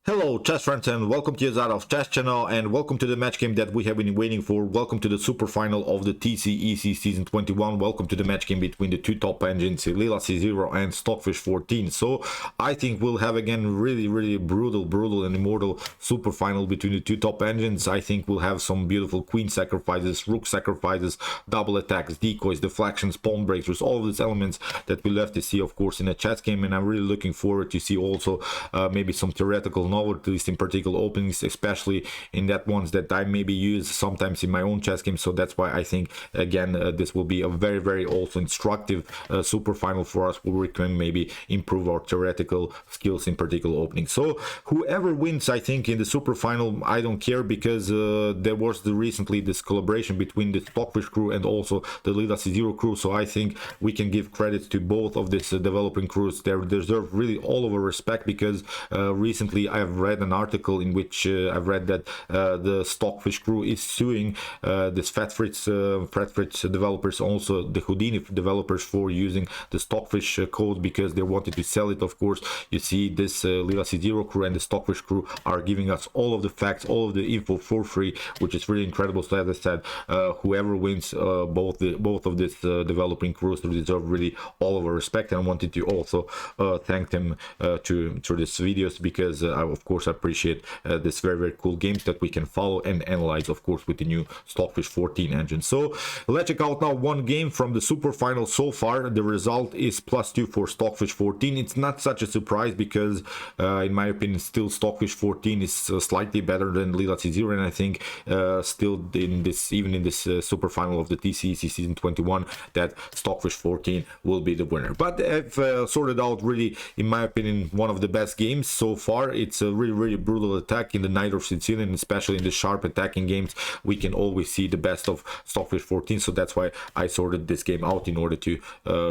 Hello chess friends, and welcome to NAJDORF chess channel, and welcome to the match game that we have been waiting for. Welcome to the super final of the TCEC season 21. Welcome to the match game between the two top engines, Leela C0 and Stockfish 14. So I think we'll have again really brutal and immortal super final between the two top engines. I think we'll have some beautiful queen sacrifices, rook sacrifices, double attacks, decoys, deflections, pawn breakthroughs, all of these elements that we love to see, of course, in a chess game. And I'm really looking forward to see also maybe some theoretical novelties in particular openings, especially in that ones that I maybe use sometimes in my own chess games. So that's why I think again this will be a very also instructive super final for us, where we can maybe improve our theoretical skills in particular openings. So whoever wins, I think, in the super final, I don't care, because there was recently this collaboration between the Stockfish crew and also the Leela C0 crew. So I think we can give credit to both of these developing crews. They deserve really all of our respect, because recently I have read an article in which I've read that the Stockfish crew is suing this Fratfritz developers, also the Houdini developers, for using the Stockfish code because they wanted to sell it. Of course, you see this Leela C0 crew and the Stockfish crew are giving us all of the facts, all of the info for free, which is really incredible. So as I said, whoever wins both of these developing crews deserve really all of our respect, and I wanted to also thank them through these videos, because I of course appreciate this very cool games that we can follow and analyze, of course, with the new Stockfish 14 engine. So let's check out now one game from the super final. So far the result is +2 for Stockfish 14. It's not such a surprise, because in my opinion still Stockfish 14 is slightly better than Leela C0, and I think still in this, even in this super final of the TCEC season 21, that Stockfish 14 will be the winner. But I've sorted out really, in my opinion, one of the best games so far. It's a really brutal attack in the NAJDORF SICILIAN, especially in the sharp attacking games. We can always see the best of Stockfish 14, so that's why I sorted this game out, in order to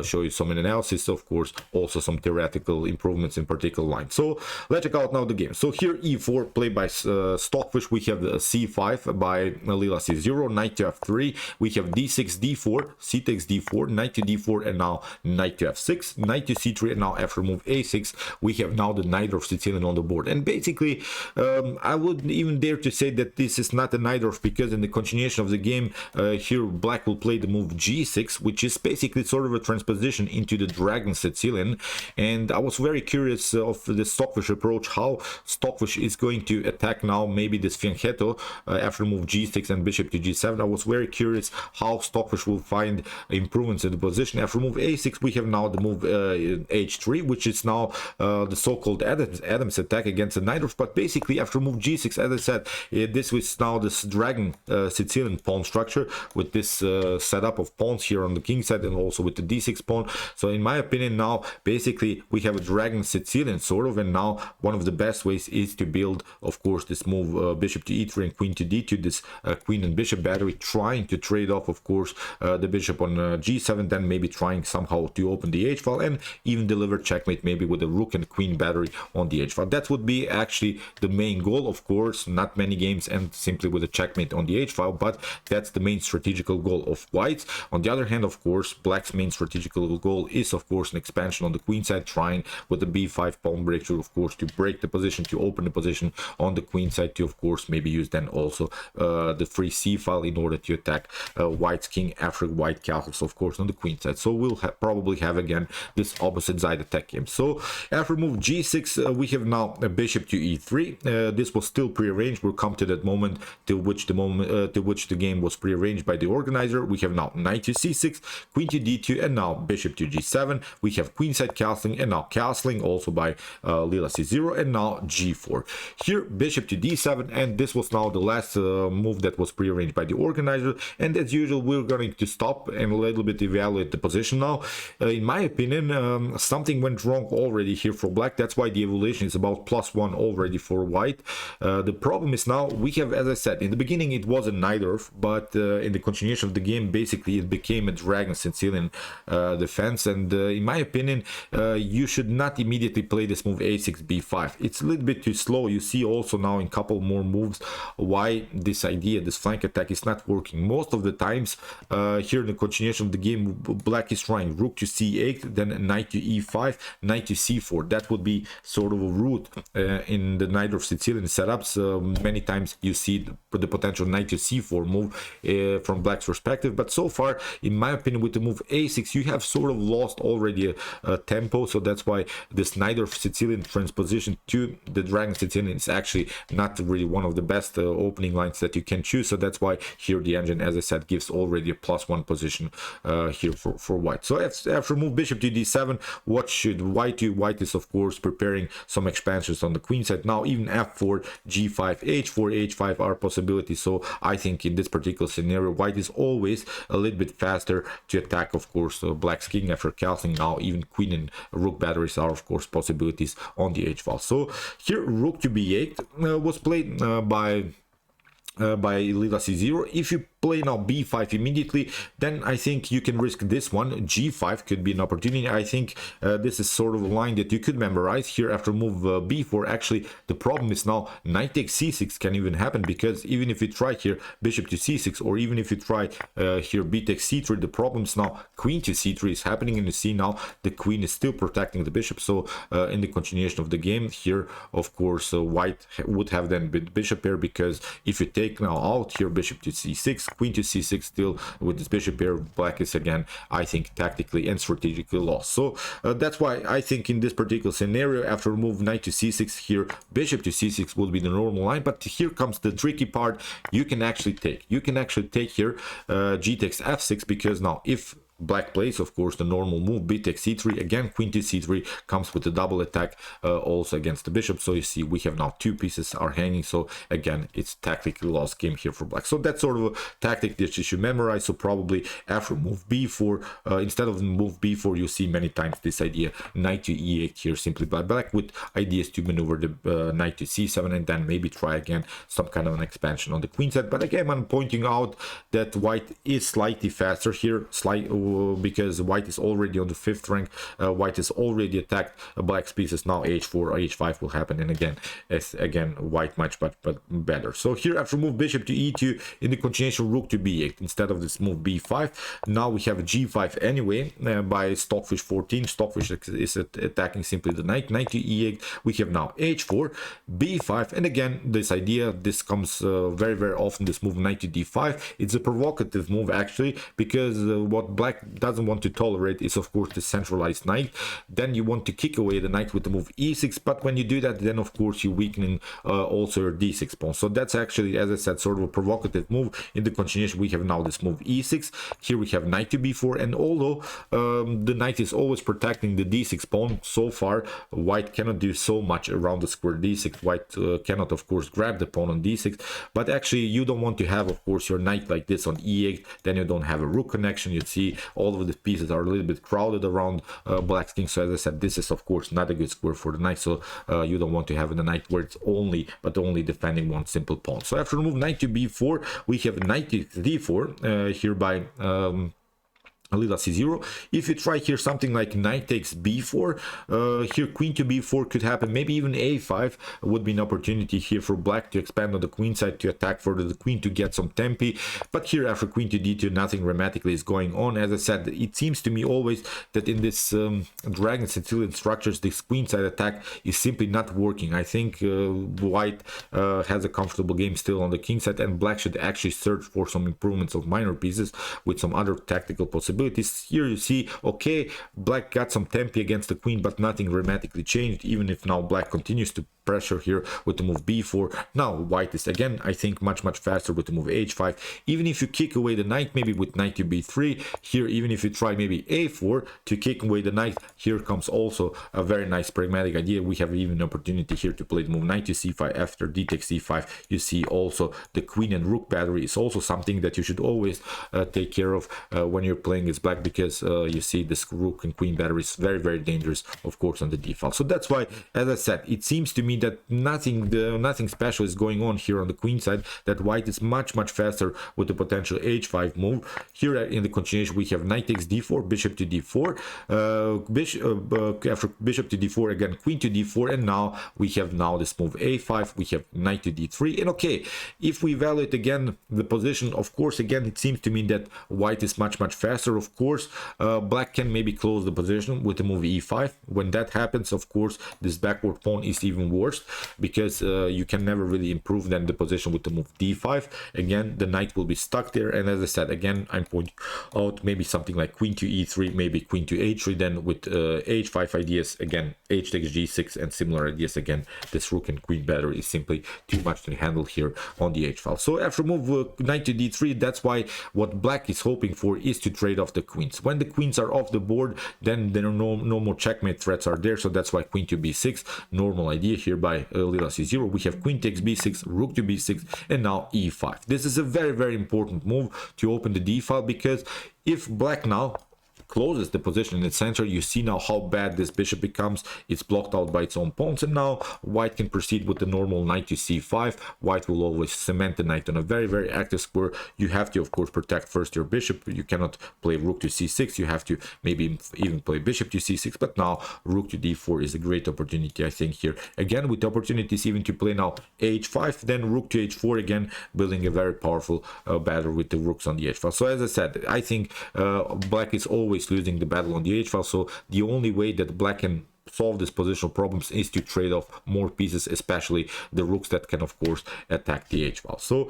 show you some analysis, of course, also some theoretical improvements in particular lines. So let's check out now the game. So here e4 played by Stockfish. We have c5 by Leela C0, knight to f3. We have d6 d4, c takes d4, knight to d4, and now knight to f6, knight to c3, and now after move a6 we have now the NAJDORF SICILIAN on the board. And basically I would even dare to say that this is not a NAJDORF, because in the continuation of the game here black will play the move g6, which is basically sort of a transposition into the dragon Sicilian. And I was very curious of the Stockfish approach, how Stockfish is going to attack now maybe this fianchetto after move g6 and bishop to g7. I was very curious how Stockfish will find improvements in the position. After move a6 we have now the move h3, which is now the so-called Adams attack against the NAJDORF. But basically after move g6, as I said, this was now this dragon Sicilian pawn structure, with this setup of pawns here on the king side and also with the d6 pawn. So in my opinion now basically we have a dragon Sicilian sort of, and now one of the best ways is to build, of course, this move bishop to e3 and queen to d2, this queen and bishop battery, trying to trade off, of course, the bishop on g7, then maybe trying somehow to open the h file and even deliver checkmate maybe with a rook and queen battery on the h file. That would be actually the main goal, of course, not many games and simply with a checkmate on the h file, but that's the main strategical goal of whites. On the other hand, of course, black's main strategical goal is, of course, an expansion on the queen side, trying with the b5 pawn breakthrough, of course, to break the position, to open the position on the queen side, to, of course, maybe use then also the free c file in order to attack white's king after white castles, of course, on the queen side. So we'll probably have again this opposite side attack game. So after move g6 we have now a bishop to e3. This was still prearranged. We'll come to that moment to which the game was prearranged by the organizer. We have now knight to c6, queen to d2, and now bishop to g7. We have queenside castling, and now castling also by Leela C0, and now g4. Here bishop to d7, and this was now the last move that was prearranged by the organizer. And as usual, we're going to stop and a little bit evaluate the position now. In my opinion, something went wrong already here for black. That's why the evaluation is about +1 already for white. The problem is now we have, as I said, in the beginning it was a NAJDORF, but in the continuation of the game basically it became a dragon Sicilian defense. And in my opinion, you should not immediately play this move a6 b5. It's a little bit too slow. You see also now in couple more moves why this idea, this flank attack, is not working. Most of the times here in the continuation of the game, black is trying rook to c8, then knight to e5, knight to c4. That would be sort of a route in the NAJDORF Sicilian setups, many times you see the potential knight to c4 move from black's perspective. But so far, in my opinion, with the move a6, you have sort of lost already a tempo. So that's why this NAJDORF Sicilian transposition to the Dragon Sicilian is actually not really one of the best opening lines that you can choose. So that's why here the engine, as I said, gives already a +1 position here for white. So after move bishop to d7, what should white do? White is of course preparing some expansions on the queen side. Now even f4, g5, h4, h5 are possibilities. So I think in this particular scenario, white is always a little bit faster to attack, of course, black's king after castling. Now even queen and rook batteries are of course possibilities on the h file. So here rook to b8 was played by Leela c0. If you play now b5 immediately, then I think you can risk this one. g5 could be an opportunity. I think this is sort of a line that you could memorize here after move b4. Actually, the problem is now knight takes c6 can even happen, because even if you try here bishop to c6, or even if you try here b takes c3, the problem is now queen to c3 is happening, and you see now the queen is still protecting the bishop. So in the continuation of the game here, of course, white would have then bishop pair, because if you take now out here bishop to c6, queen to c6, still with this bishop pair, black is again, I think, tactically and strategically lost. So that's why I think in this particular scenario, after move knight to c6 here, bishop to c6 will be the normal line. But here comes the tricky part. You can actually take here g takes f6, because now if black plays, of course, the normal move b takes c3, again queen to c3 comes with a double attack also against the bishop. So you see we have now two pieces are hanging. So again, it's tactically lost game here for black. So that's sort of a tactic that you should memorize. So probably after move b4, instead of move b4, you see many times this idea knight to e8 here, simply by black, with ideas to maneuver the knight to c7, and then maybe try again some kind of an expansion on the queen side. But again, I'm pointing out that white is slightly faster here, because white is already on the 5th rank. White is already attacked black's pieces. Now h4 or h5 will happen, and again white much but better. So here after move bishop to e2, in the continuation rook to b8 instead of this move b5. Now we have g5 anyway by Stockfish 14. Stockfish is attacking simply the knight to e8. We have now h4, b5, and again this idea, this comes very often, this move knight to d5. It's a provocative move actually, because what black doesn't want to tolerate is of course the centralized knight. Then you want to kick away the knight with the move e6, but when you do that, then of course you're weakening also your d6 pawn. So that's actually, as I said, sort of a provocative move. In the continuation we have now this move e6. Here we have knight to b4, and although the knight is always protecting the d6 pawn, so far white cannot do so much around the square d6. White cannot of course grab the pawn on d6, but actually you don't want to have of course your knight like this on e8. Then you don't have a rook connection. You see all of the pieces are a little bit crowded around black's king. So as I said, this is of course not a good square for the knight. So you don't want to have the knight where it's only defending one simple pawn. So after move knight to b4, we have knight to d4 here by Leela c0. If you try here something like knight takes b4, here queen to b4 could happen. Maybe even a5 would be an opportunity here for black to expand on the queen side, to attack further the queen, to get some tempi. But here after queen to d2, nothing dramatically is going on. As I said, it seems to me always that in this Dragon Sicilian structures, this queen side attack is simply not working. I think white has a comfortable game still on the king side, and black should actually search for some improvements of minor pieces with some other tactical possibilities. Here you see, okay, black got some tempi against the queen, but nothing dramatically changed, even if now black continues to pressure here with the move b4. Now white is again, I think, much faster with the move h5. Even if you kick away the knight, maybe with knight to b3 here, even if you try maybe a4 to kick away the knight, here comes also a very nice pragmatic idea. We have even an opportunity here to play the move knight to c5 after d takes c5. You see also the queen and rook battery is also something that you should always take care of when you're playing as black, because you see this rook and queen battery is very dangerous, of course, on the d file. So that's why, as I said, it seems to me that nothing special is going on here on the queen side, that white is much faster with the potential h5 move. Here in the continuation we have knight takes d4, bishop to d4, after bishop to d4, again queen to d4, and now we have this move a5, we have knight to d3. And okay, if we evaluate again the position, of course, again it seems to me that white is much faster center, of course, black can maybe close the position with the move e5. When that happens, of course, this backward pawn is even worse, because you can never really improve then the position with the move d5. Again, the knight will be stuck there, and as I said, again, I'm pointing out maybe something like queen to e3, maybe queen to h3, then with h5 ideas, again, h takes g6 and similar ideas. Again, this rook and queen battery is simply too much to handle here on the h file. So after move knight to d3, that's why what black is hoping for is to trade off the queens. When the queens are off the board, then there are no more checkmate threats are there, so that's why queen to b6, normal idea here by Leela c0. We have queen takes b6, rook to b6, and now e5. This is a very important move to open the d file, because if black now closes the position in the center, you see now how bad this bishop becomes. It's blocked out by its own pawns, and now white can proceed with the normal knight to c5. White will always cement the knight on a very active square. You have to, of course, protect first your bishop. You cannot play rook to c6. You have to maybe even play bishop to c6, but now rook to d4 is a great opportunity, I think, here. Again, with opportunities even to play now h5, then rook to h4, again, building a very powerful battle with the rooks on the h file. So as I said, I think black is always losing the battle on the h file, so the only way that black can solve this positional problems is to trade off more pieces, especially the rooks that can, of course, attack the h file. So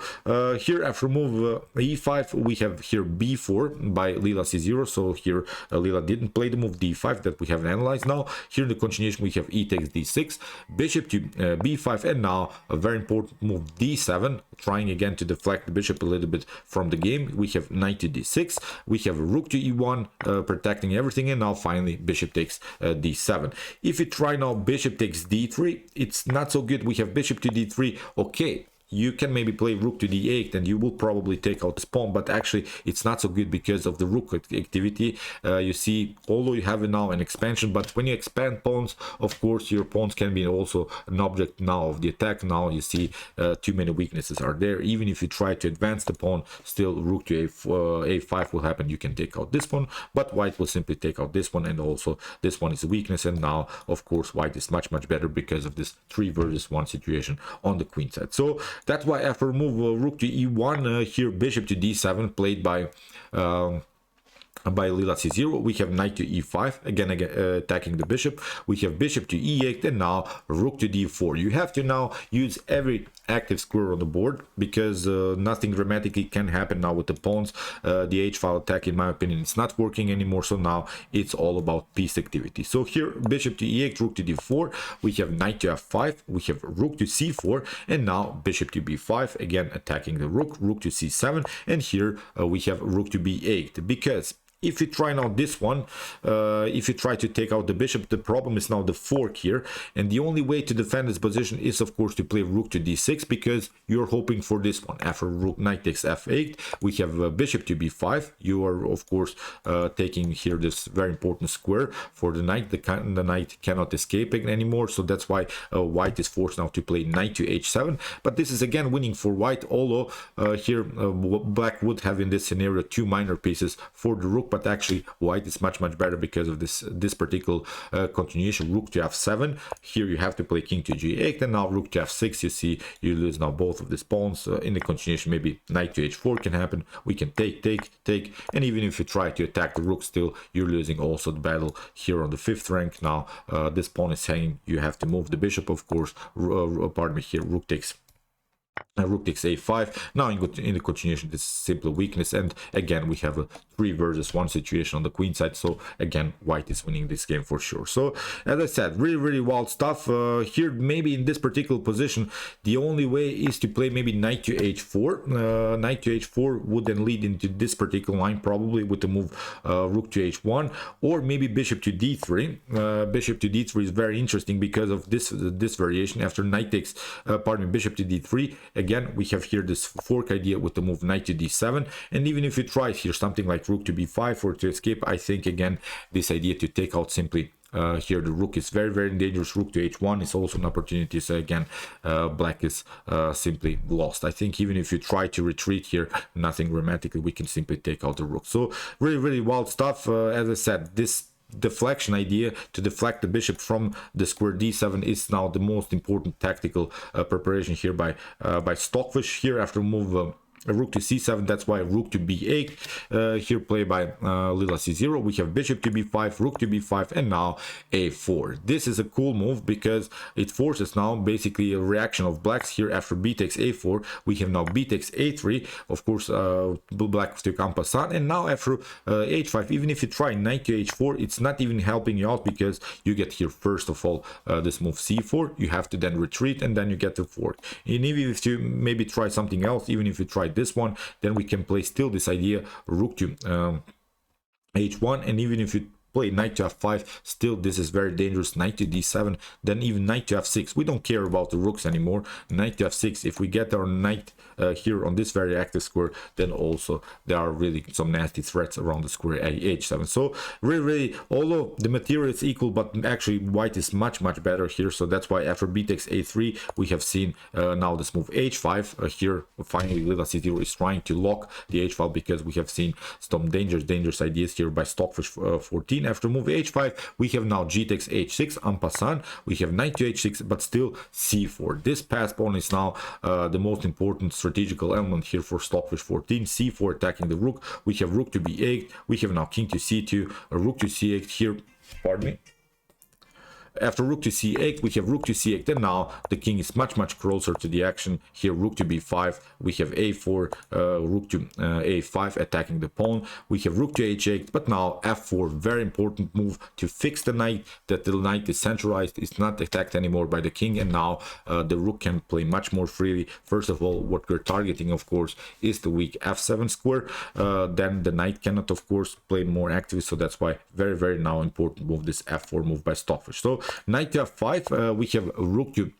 here after move e5, we have here b4 by Leela c0. So here Leela didn't play the move d5 that we have analyzed. Now here in the continuation we have e takes d6, bishop to b5, and now a very important move d7, trying again to deflect the bishop a little bit from the game. We have knight to d6, we have rook to e1, protecting everything, and now finally bishop takes d7. If you try now bishop takes d3, it's not so good. We have bishop to d3. Okay, you can maybe play rook to d8 and you will probably take out this pawn, but actually it's not so good because of the rook activity. You see, although you have now an expansion, but when you expand pawns, of course your pawns can be also an object now of the attack. Now you see too many weaknesses are there. Even if you try to advance the pawn, still rook to a5 will happen. You can take out this one, but white will simply take out this one, and also this one is a weakness. And now of course white is much better because of this 3 versus 1 situation on the queen side. So that's why after move rook to e1, here bishop to d7 played by Leela c0, we have knight to e5, again attacking the bishop. We have bishop to e8, and now rook to d4. You have to now use every active square on the board, because nothing dramatically can happen now with the pawns. The h file attack, in my opinion, is not working anymore, so now it's all about piece activity. So here bishop to e8, rook to d4, we have knight to f5, we have rook to c4, and now bishop to b5, again attacking the rook to c7, and here we have rook to b8, because if you try now this one, if you try to take out the bishop, the problem is now the fork here, and the only way to defend this position is of course to play rook to d6, because you're hoping for this one. After rook knight takes f8, we have bishop to b5. You are of course taking here this very important square for the knight. The knight cannot escape it anymore, so that's why white is forced now to play knight to h7. But this is again winning for white, although here black would have in this scenario 2 minor pieces for the rook, but actually white is much better because of this particular continuation. Rook to f7, here you have to play king to g8, and now rook to f6. You see you lose now both of these pawns. In the continuation maybe knight to h4 can happen. We can take, and even if you try to attack the rook, still you're losing also the battle here on the 5th rank. Now this pawn is hanging, you have to move the bishop, of course. Pardon me, here rook takes a5. Now in the continuation, this is simply weakness, and again we have a 3 versus 1 situation on the queen side. So again white is winning this game for sure. So as I said, really wild stuff here. Maybe in this particular position the only way is to play maybe knight to h4. Knight to h4 would then lead into this particular line, probably with the move rook to h1, or maybe bishop to d3. Bishop to d3 is very interesting because of this variation. After knight takes bishop to d3, again we have here this fork idea with the move knight to d7, and even if you try here something like rook to b5 or to escape, I think again this idea to take out simply here the rook is very dangerous. Rook to h1 is also an opportunity, so again black is simply lost. I think even if you try to retreat here, nothing dramatically, we can simply take out the rook. So really wild stuff. As I said, this deflection idea to deflect the bishop from the square d7 is now the most important tactical preparation here by Stockfish. Here after move rook to c7. That's why rook to b8 here played by Leela c0. We have bishop to b5, rook to b5, and now a4. This is a cool move because it forces now basically a reaction of blacks here. After b takes a4, we have now b takes a3. Of course, black took en passant, and now after h5, even if you try knight to h4, it's not even helping you out because you get here first of all this move c4. You have to then retreat, and then you get the fork. And even if you maybe try something else, even if you try this one, then we can play still this idea rook to h1, and even if you play knight to f5, still this is very dangerous. Knight to d7, then even knight to f6. We don't care about the rooks anymore. Knight to f6, if we get our knight here on this very active square, then also there are really some nasty threats around the square h7. So really, although the material is equal, but actually white is much better here. So that's why after b takes a3, we have seen now this move h5 here. Finally Leela c0 is trying to lock the h file because we have seen some dangerous ideas here by Stockfish 14. After move h5, we have now g takes h6 en passant. We have knight to h6, but still c4. This pass pawn is now the most important strategical element here for Stockfish 14. c4 attacking the rook. We have rook to b8. We have now king to c2, rook to c8 here. Pardon me. After rook to c8, we have rook to c8, and now the king is much closer to the action. Here rook to b5, we have a4, rook to a5 attacking the pawn. We have rook to h8, but now f4, very important move to fix the knight, that the knight is centralized, it's not attacked anymore by the king, and now the rook can play much more freely. First of all, what we're targeting, of course, is the weak f7 square. Then the knight cannot, of course, play more actively, so that's why very now important move, this f4 move by Stockfish. So knight to f5, we have rook to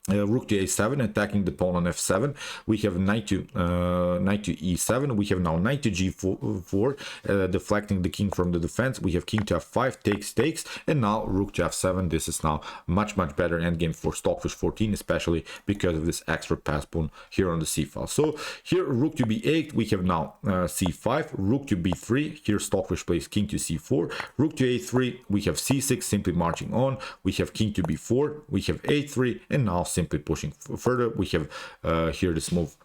a7 attacking the pawn on f7. We have knight to e7. We have now knight to g4, deflecting the king from the defense. We have king to f5, takes, and now rook to f7. This is now much better endgame for Stockfish 14, especially because of this extra pass pawn here on the c file. So here rook to b8, we have now c5, rook to b3. Here Stockfish plays king to c4, rook to a3. We have c6, simply marching on. We have king to b4. We have a3, and now simply pushing further. We have here this move.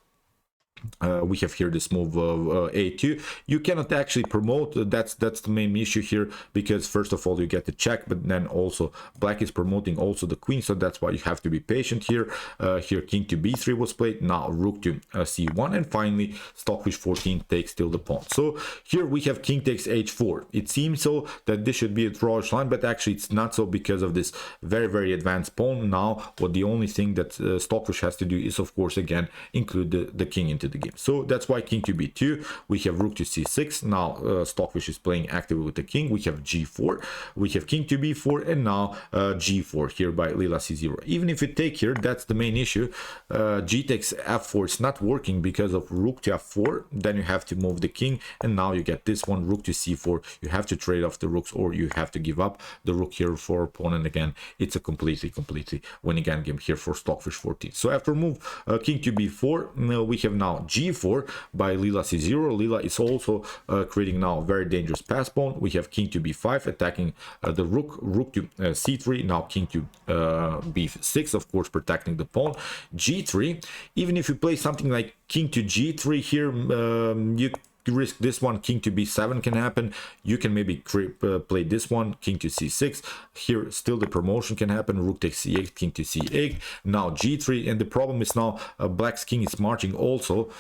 We have here this move of a2. You cannot actually promote. That's the main issue here, because first of all you get the check, but then also black is promoting also the queen, so that's why you have to be patient here. Here king to b3 was played, now rook to c1, and finally Stockfish 14 takes still the pawn. So here we have king takes h4. It seems so that this should be a drawish line, but actually it's not so because of this very advanced pawn. Now what the only thing that Stockfish has to do is, of course, again include the king into the game. So that's why king to b2. We have rook to c6. Now Stockfish is playing actively with the king. We have g4. We have king to b4, and now g4 here by Leela c0. Even if you take here, that's the main issue. G takes f4. It's not working because of rook to f4. Then you have to move the king, and now you get this one, rook to c4. You have to trade off the rooks, or you have to give up the rook here for pawn. And again, it's a completely winning endgame here for Stockfish 14. So after move king to b4, we have now g4 by Leela c0. Leela is also creating now a very dangerous pass pawn. We have king to b5 attacking the rook to c3. Now king to b6, of course, protecting the pawn. g3, even if you play something like king to g3 here, you risk this one. King to b7 can happen. You can maybe play this one, king to c6. Here still the promotion can happen. Rook takes c8, king to c8. Now g3, and the problem is now black's king is marching also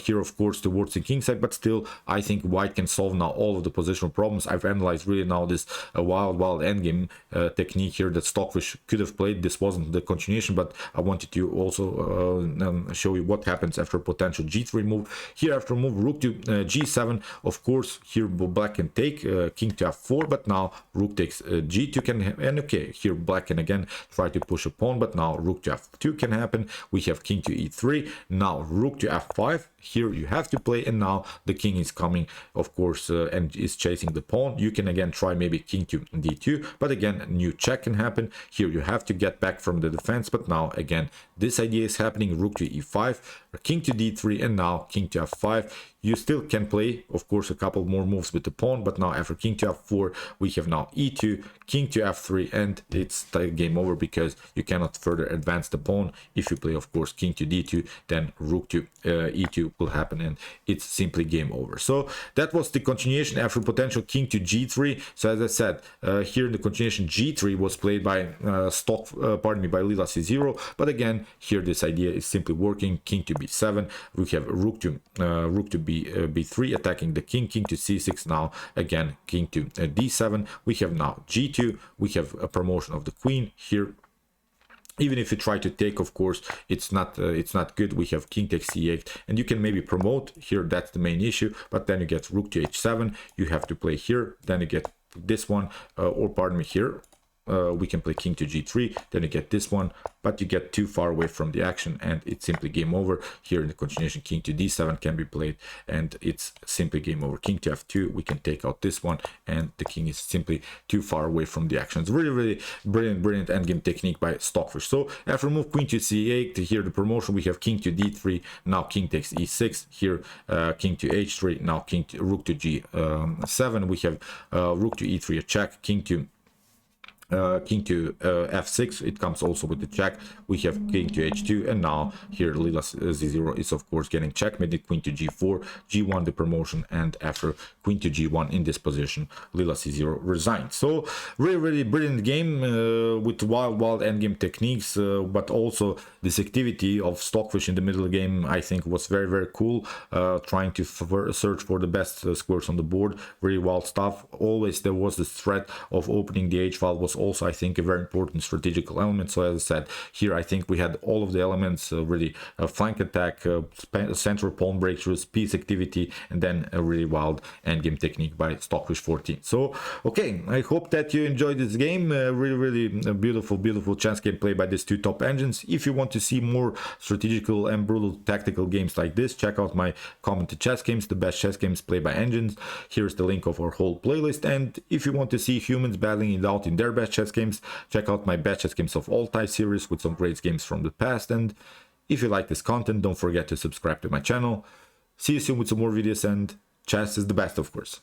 here, of course, towards the king side, but still I think white can solve now all of the positional problems. I've analyzed really now this wild endgame technique here that Stockfish could have played. This wasn't the continuation, but I wanted to also show you what happens after a potential g3 move. Here after move rook to g7, of course here black can take king to f4, but now rook takes g2 can, and okay, here black can again try to push a pawn, but now rook to f2 can happen. We have king to e3, now rook to f5. Here you have to play, and now the king is coming, of course, and is chasing the pawn. You can again try maybe king to d2, but again new check can happen. Here you have to get back from the defense, but now again this idea is happening. Rook to e5, king to d3, and now king to f5. you still can play, of course, a couple more moves with the pawn, but now after king to f4, we have now e2, king to f3, and it's game over because you cannot further advance the pawn. If you play, of course, king to d2, then rook to e2 will happen, and it's simply game over. So that was the continuation after potential king to g3. So as I said, here in the continuation, g3 was played by by Leela c0, but again, here this idea is simply working. King to b7, we have rook to b3 attacking the king, king to c6, now again king to d7, we have now g2, we have a promotion of the queen here. Even if you try to take, of course, it's not good. We have king takes c8, and you can maybe promote here, that's the main issue, but then you get rook to h7, you have to play here, then you get this one, or pardon me, here we can play king to g3, then you get this one, but you get too far away from the action, and it's simply game over. Here in the continuation, king to d7 can be played, and it's simply game over. King to f2, we can take out this one, and the king is simply too far away from the action. It's really brilliant endgame technique by Stockfish. So after move queen to c8, here the promotion, we have king to d3, now king takes e6, here king to h3, now rook to g7, we have rook to e3, a check, king to f6, it comes also with the check, we have king to h2, and now here Leela z0 is of course getting checkmate, queen to g4, g1 the promotion, and after queen to g1 in this position, Leela c0 resigns. So really brilliant game with wild endgame techniques, but also this activity of Stockfish in the middle game, I think was very cool, trying to search for the best squares on the board. Very wild stuff. Always there was this threat of opening the h file, was also, I think, a very important strategical element. So as I said, here I think we had all of the elements, really flank attack, central pawn breakthroughs, piece activity, and then a really wild endgame technique by Stockfish 14. So okay, I hope that you enjoyed this game. Really beautiful chess game play by these two top engines. If you want to see more strategical and brutal tactical games like this, check out my commented chess games, the best chess games played by engines. Here's the link of our whole playlist, and if you want to see humans battling it out in their best chess games, check out my best chess games of all time series with some great games from the past. And if you like this content, don't forget to subscribe to my channel. See you soon with some more videos, and chess is the best, of course.